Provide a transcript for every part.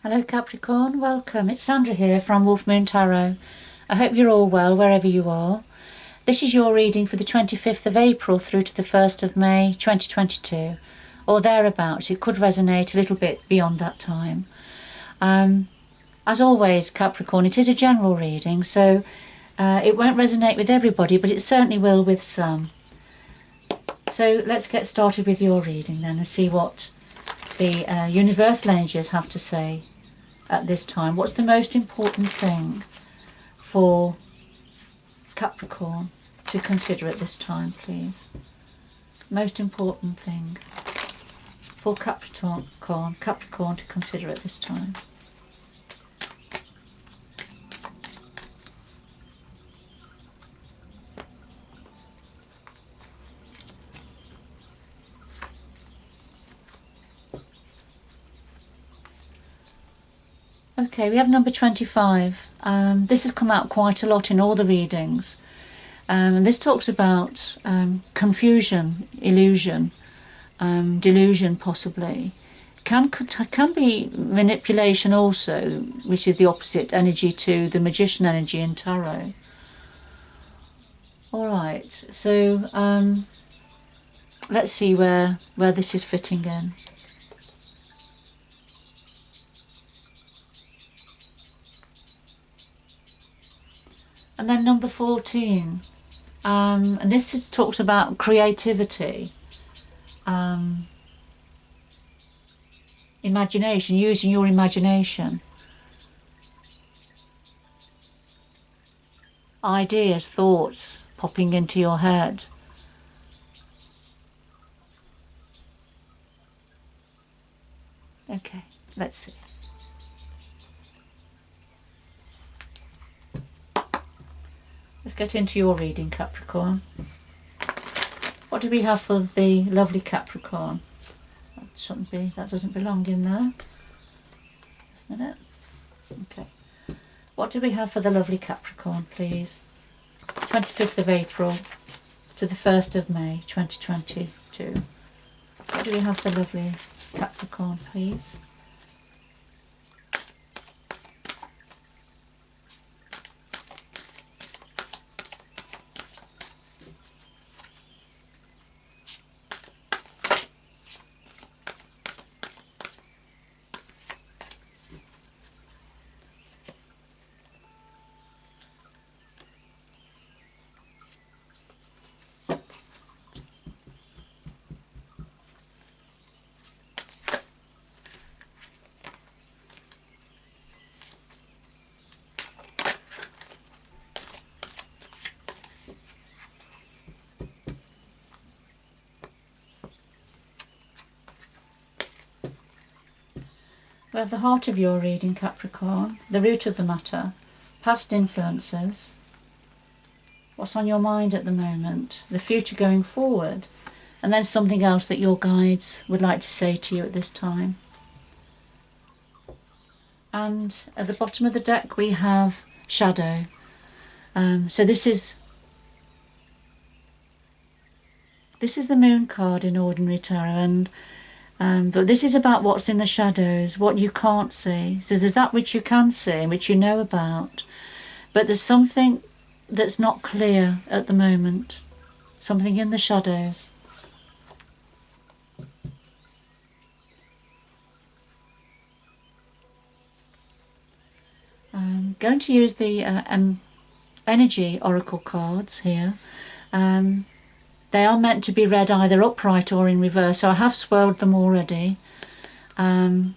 Hello Capricorn, welcome. It's Sandra here from Wolf Moon Tarot. I hope you're all well wherever you are. This is your reading for the 25th of April through to the 1st of May 2022, or thereabouts. It could resonate a little bit beyond that time. As always, Capricorn, it is a general reading, so it won't resonate with everybody, but it certainly will with some. So let's get started with your reading then and see what the universal energies have to say at this time. What's the most important thing for Capricorn to consider at this time, please? Most important thing for Capricorn to consider at this time. Okay, we have number 25. This has come out quite a lot in all the readings. And this talks about confusion, illusion, delusion possibly. Can be manipulation also, which is the opposite energy to the magician energy in tarot. Alright, so let's see where this is fitting in. And then number 14, and this is talks about creativity, imagination, using your imagination, ideas, thoughts popping into your head. Okay, let's see. Let's get into your reading, Capricorn. What do we have for the lovely Capricorn? That doesn't belong in there. Just a minute. Okay. What do we have for the lovely Capricorn, please? 25th of April to the 1st of May 2022. What do we have for the lovely Capricorn, please? We have the heart of your reading, Capricorn, the root of the matter, past influences, what's on your mind at the moment, the future going forward, and then something else that your guides would like to say to you at this time. And at the bottom of the deck we have shadow. So this is the moon card in ordinary tarot, and but this is about what's in the shadows, what you can't see. So there's that which you can see, which you know about, but there's something that's not clear at the moment, something in the shadows. I'm going to use the energy oracle cards here. They are meant to be read either upright or in reverse, so I have swirled them already, and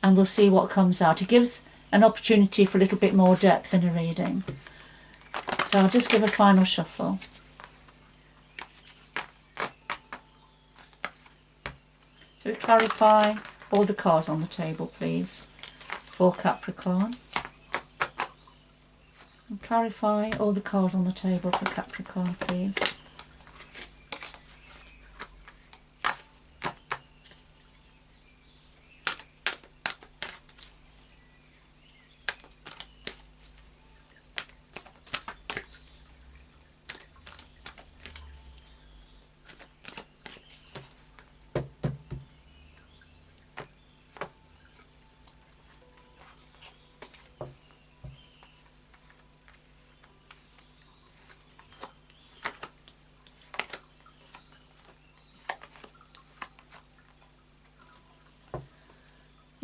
we'll see what comes out. It gives an opportunity for a little bit more depth in a reading. So I'll just give a final shuffle. So we clarify all the cards on the table, please, for Capricorn. And clarify all the cards on the table for Capricorn, please.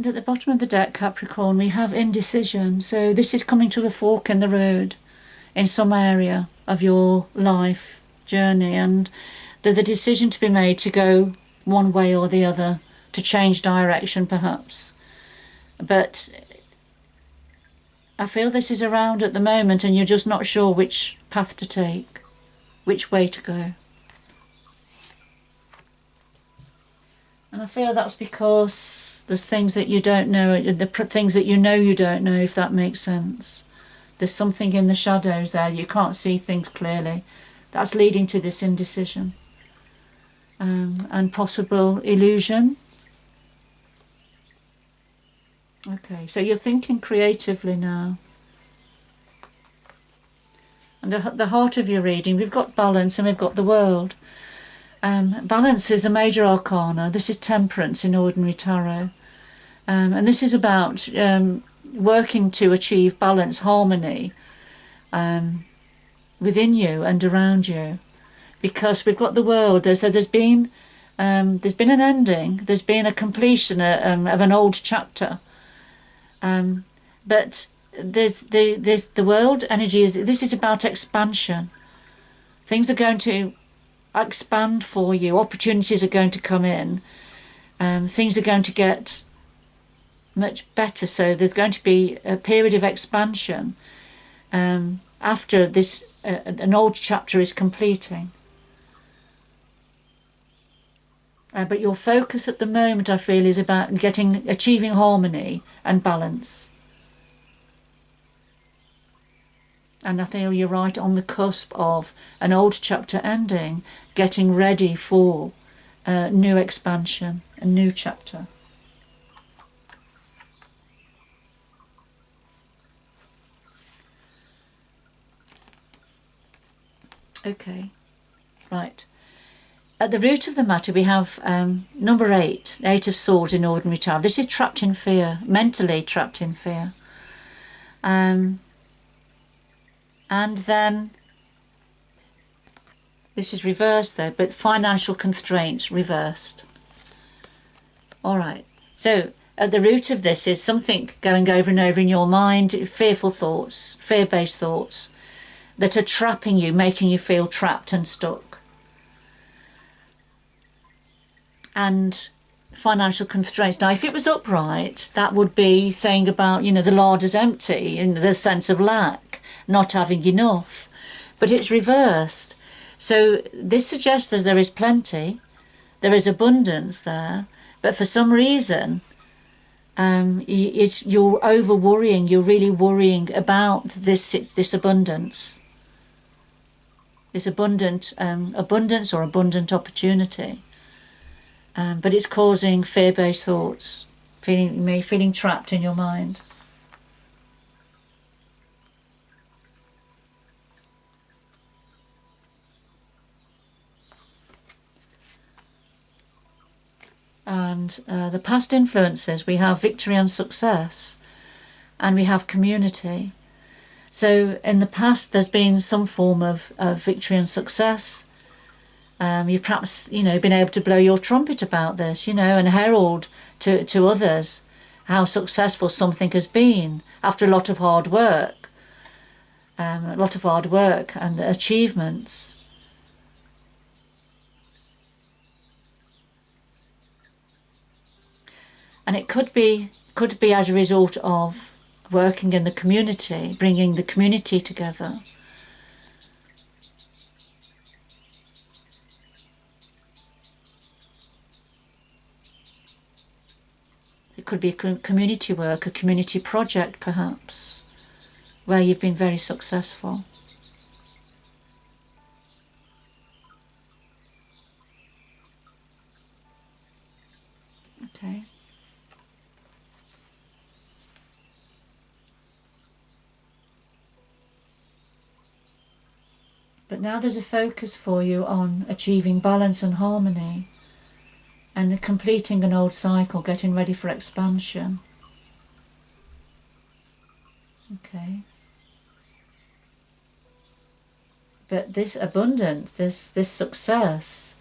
And at the bottom of the deck, Capricorn, we have indecision. So this is coming to a fork in the road in some area of your life journey, and there's a decision to be made to go one way or the other, to change direction perhaps. But I feel this is around at the moment and you're just not sure which path to take, which way to go. And I feel that's because there's things that you don't know, the things that you know you don't know, if that makes sense. There's something in the shadows there, you can't see things clearly. That's leading to this indecision and possible illusion. Okay, so you're thinking creatively now. And at the heart of your reading, we've got balance and we've got the world. Balance is a major arcana. This is temperance in ordinary tarot. And this is about working to achieve balance, harmony within you and around you. Because we've got the world, so there's been an ending, there's been a completion of an old chapter. But there's the world energy this is about expansion. Things are going to expand for you, opportunities are going to come in, things are going to get much better. So there's going to be a period of expansion after this an old chapter is completing. But your focus at the moment, I feel, is about achieving harmony and balance. And I feel you're right on the cusp of an old chapter ending, getting ready for new expansion, a new chapter. Okay, right. At the root of the matter we have number 8, 8 of Swords in ordinary tarot. This is trapped in fear, mentally trapped in fear. And then this is reversed though, but financial constraints reversed. Alright, so at the root of this is something going over and over in your mind, fearful thoughts, fear-based thoughts that are trapping you, making you feel trapped and stuck. And financial constraints. Now, if it was upright, that would be saying about, the larder's empty, the sense of lack, not having enough. But it's reversed. So this suggests that there is plenty, there is abundance there, but for some reason, you're over worrying. You're really worrying about this abundance, this abundance or abundant opportunity. But it's causing fear-based thoughts, feeling trapped in your mind. And the past influences, we have victory and success, and we have community. So in the past there's been some form of victory and success. You've perhaps, been able to blow your trumpet about this, and herald to others how successful something has been after a lot of hard work and achievements. And it could be as a result of working in the community, bringing the community together. It could be a community work, a community project perhaps, where you've been very successful. Okay. But now there's a focus for you on achieving balance and harmony, and completing an old cycle, getting ready for expansion. Okay. But this abundance, this success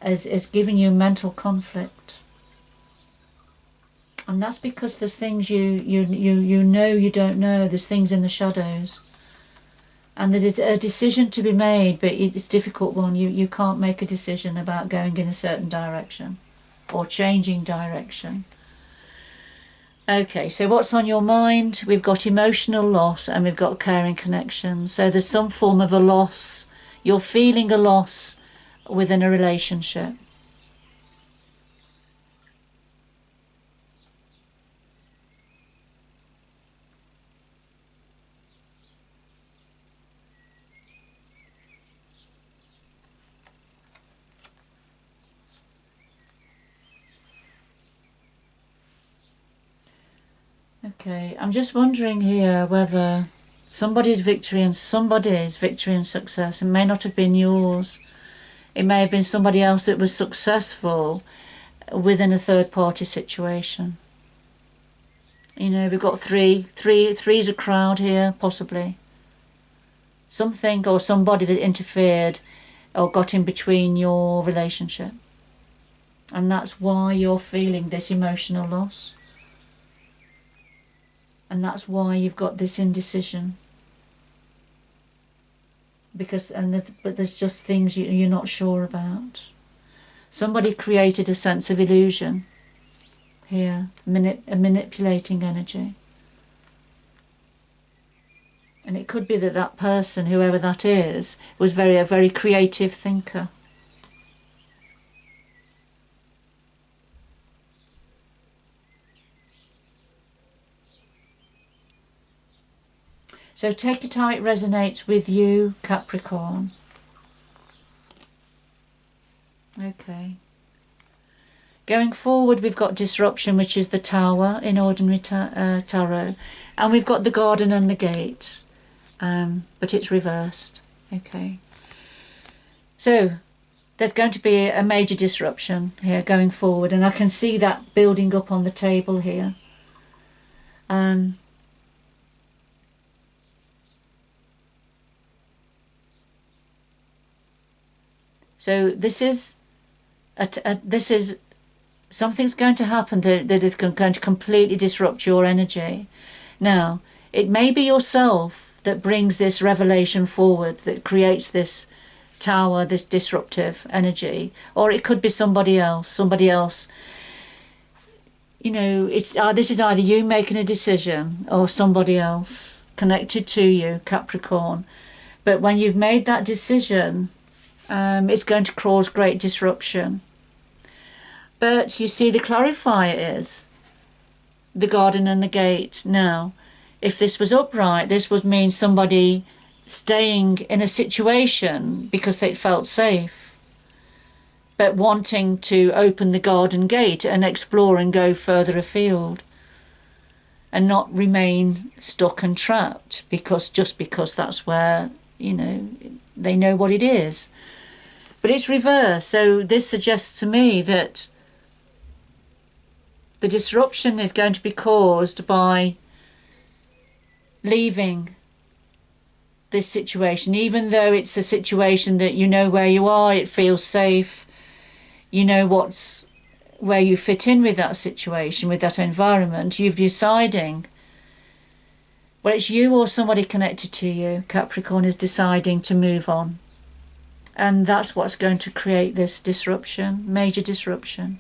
is giving you mental conflict. And that's because there's things you know you don't know. There's things in the shadows. And there's a decision to be made, but it's a difficult one. You can't make a decision about going in a certain direction or changing direction. Okay, so what's on your mind? We've got emotional loss and we've got caring connection. So there's some form of a loss. You're feeling a loss within a relationship. Okay, I'm just wondering here whether somebody's victory and somebody's victory and success, it may not have been yours. It may have been somebody else that was successful within a third party situation. You know, we've got three's a crowd here, possibly. Something or somebody that interfered or got in between your relationship. And that's why you're feeling this emotional loss. And that's why you've got this indecision. But there's just things you're not sure about. Somebody created a sense of illusion here, a manipulating energy. And it could be that that person, whoever that is, was a very creative thinker. So take it how it resonates with you, Capricorn. Okay. Going forward, we've got disruption, which is the Tower in ordinary tarot. And we've got the Garden and the Gate, but it's reversed. Okay. So there's going to be a major disruption here going forward. And I can see that building up on the table here. So this is something's going to happen that is going to completely disrupt your energy. Now, it may be yourself that brings this revelation forward, that creates this tower, this disruptive energy, or it could be somebody else. You know, this is either you making a decision or somebody else connected to you, Capricorn. But when you've made that decision, it's going to cause great disruption. But you see, the clarifier is the Garden and the Gate. Now, if this was upright, this would mean somebody staying in a situation because they felt safe, but wanting to open the Garden Gate and explore and go further afield and not remain stuck and trapped just because that's where, you know, they know what it is. But it's reversed. So this suggests to me that the disruption is going to be caused by leaving this situation, even though it's a situation that you know where you are, it feels safe, you know where you fit in with that situation, with that environment. You're deciding, well, it's you or somebody connected to you, Capricorn, is deciding to move on. And that's what's going to create this disruption, major disruption.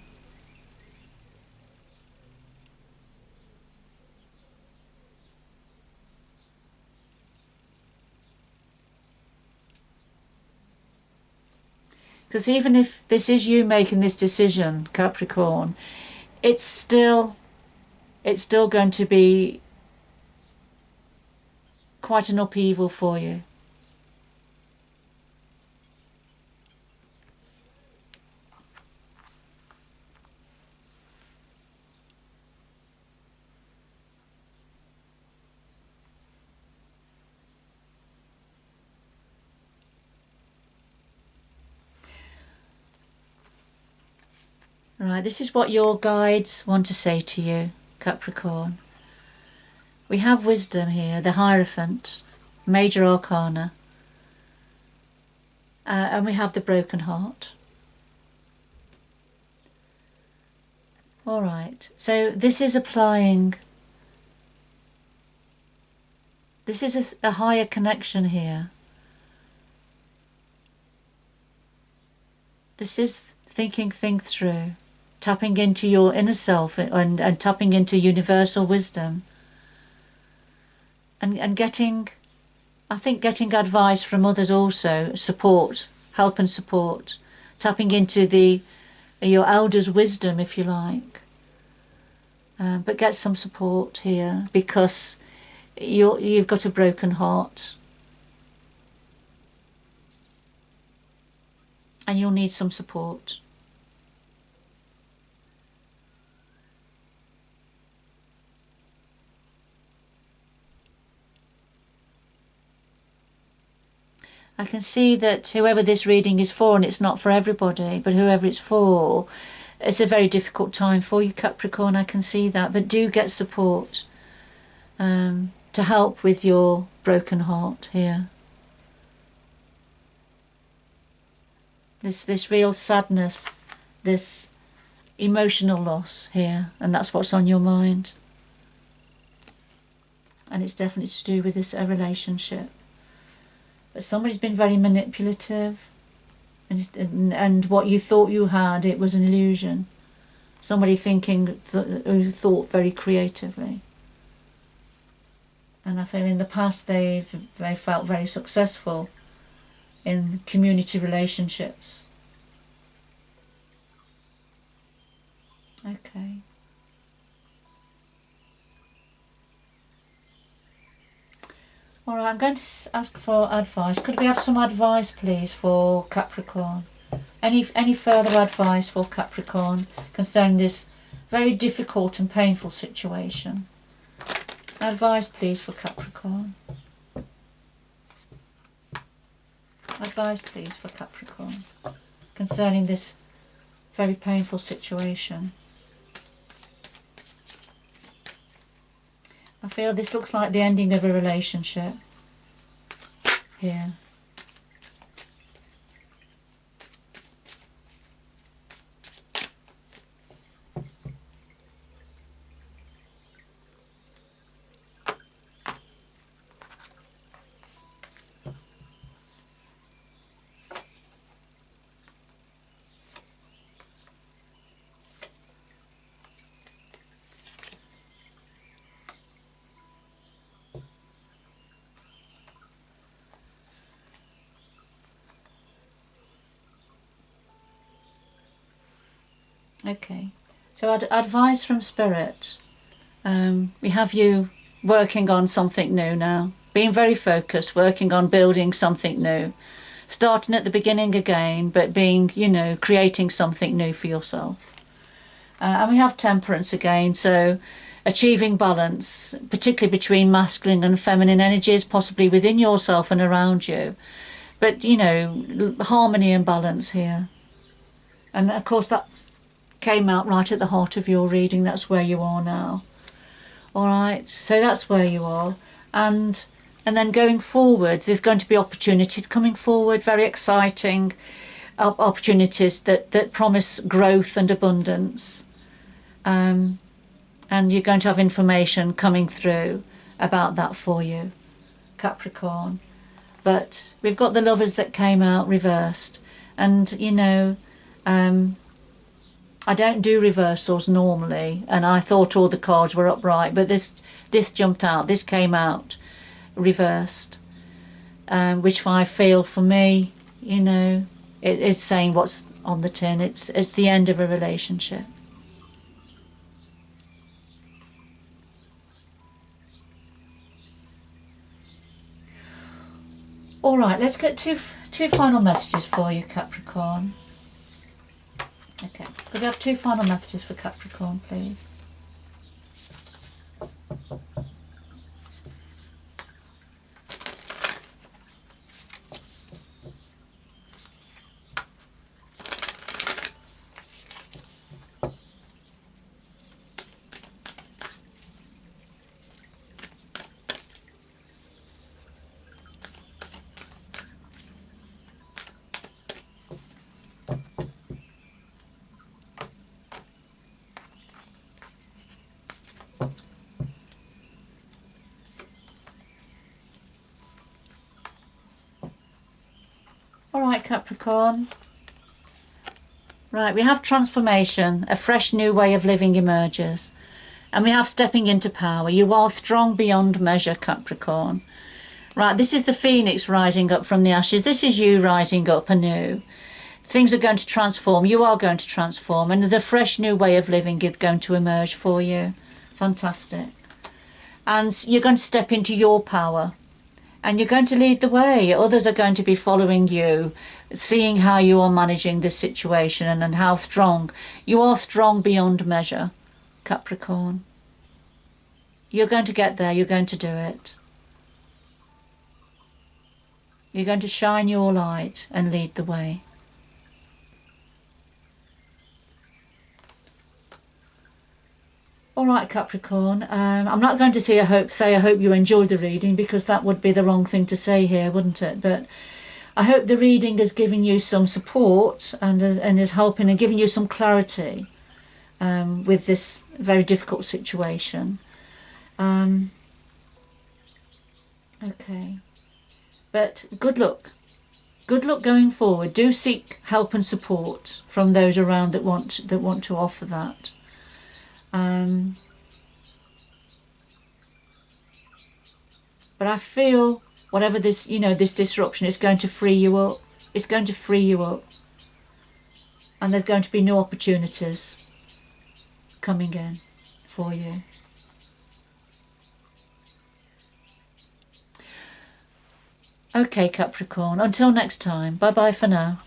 Because even if this is you making this decision, Capricorn, it's still going to be quite an upheaval for you. Right, this is what your guides want to say to you, Capricorn. We have wisdom here, the Hierophant, major arcana, and we have the broken heart. All right, so this is applying, this is a higher connection here. This is thinking things through, tapping into your inner self and tapping into universal wisdom, and getting, I think getting advice from others also, support, help and support, tapping into your elders' wisdom, if you like. But get some support here, because you've got a broken heart and you'll need some support. I can see that whoever this reading is for, and it's not for everybody, but whoever it's for, it's a very difficult time for you, Capricorn. I can see that, but do get support to help with your broken heart here. This real sadness, this emotional loss here, and that's what's on your mind. And it's definitely to do with this relationship. But somebody's been very manipulative, and what you thought you had, it was an illusion. Somebody who thought very creatively. And I feel in the past they felt very successful in community relationships. Okay. All right, I'm going to ask for advice. Could we have some advice, please, for Capricorn? Any further advice for Capricorn concerning this very difficult and painful situation? Advice, please, for Capricorn. Advice, please, for Capricorn concerning this very painful situation. I feel this looks like the ending of a relationship here. Okay, so advice from Spirit. We have you working on something new now, being very focused, working on building something new, starting at the beginning again, but being, creating something new for yourself. And we have Temperance again, so achieving balance, particularly between masculine and feminine energies, possibly within yourself and around you. But, harmony and balance here. And of course that came out right at the heart of your reading. That's where you are now. All right, so that's where you are. And then going forward, there's going to be opportunities coming forward, very exciting opportunities that promise growth and abundance. And you're going to have information coming through about that for you, Capricorn. But we've got the Lovers that came out reversed. And, I don't do reversals normally, and I thought all the cards were upright, but this jumped out. This came out reversed, which I feel for me, it's saying what's on the tin. It's the end of a relationship. All right, let's get two final messages for you, Capricorn. Okay, could we have two final messages for Capricorn, please? Capricorn. Right, we have transformation, a fresh new way of living emerges. And we have stepping into power. You are strong beyond measure, Capricorn. Right, this is the phoenix rising up from the ashes. This is you rising up anew. Things are going to transform. You are going to transform. And the fresh new way of living is going to emerge for you. Fantastic. And you're going to step into your power. And you're going to lead the way. Others are going to be following you, seeing how you are managing this situation and how strong. You are strong beyond measure, Capricorn. You're going to get there. You're going to do it. You're going to shine your light and lead the way. All right, Capricorn, I'm not going to say I hope you enjoyed the reading, because that would be the wrong thing to say here, wouldn't it? But I hope the reading has given you some support and is helping and giving you some clarity with this very difficult situation. Okay, but good luck. Good luck going forward. Do seek help and support from those around that want to offer that. But I feel whatever this, this disruption is going to free you up. It's going to free you up. And there's going to be new opportunities coming in for you. Okay, Capricorn, until next time. Bye-bye for now.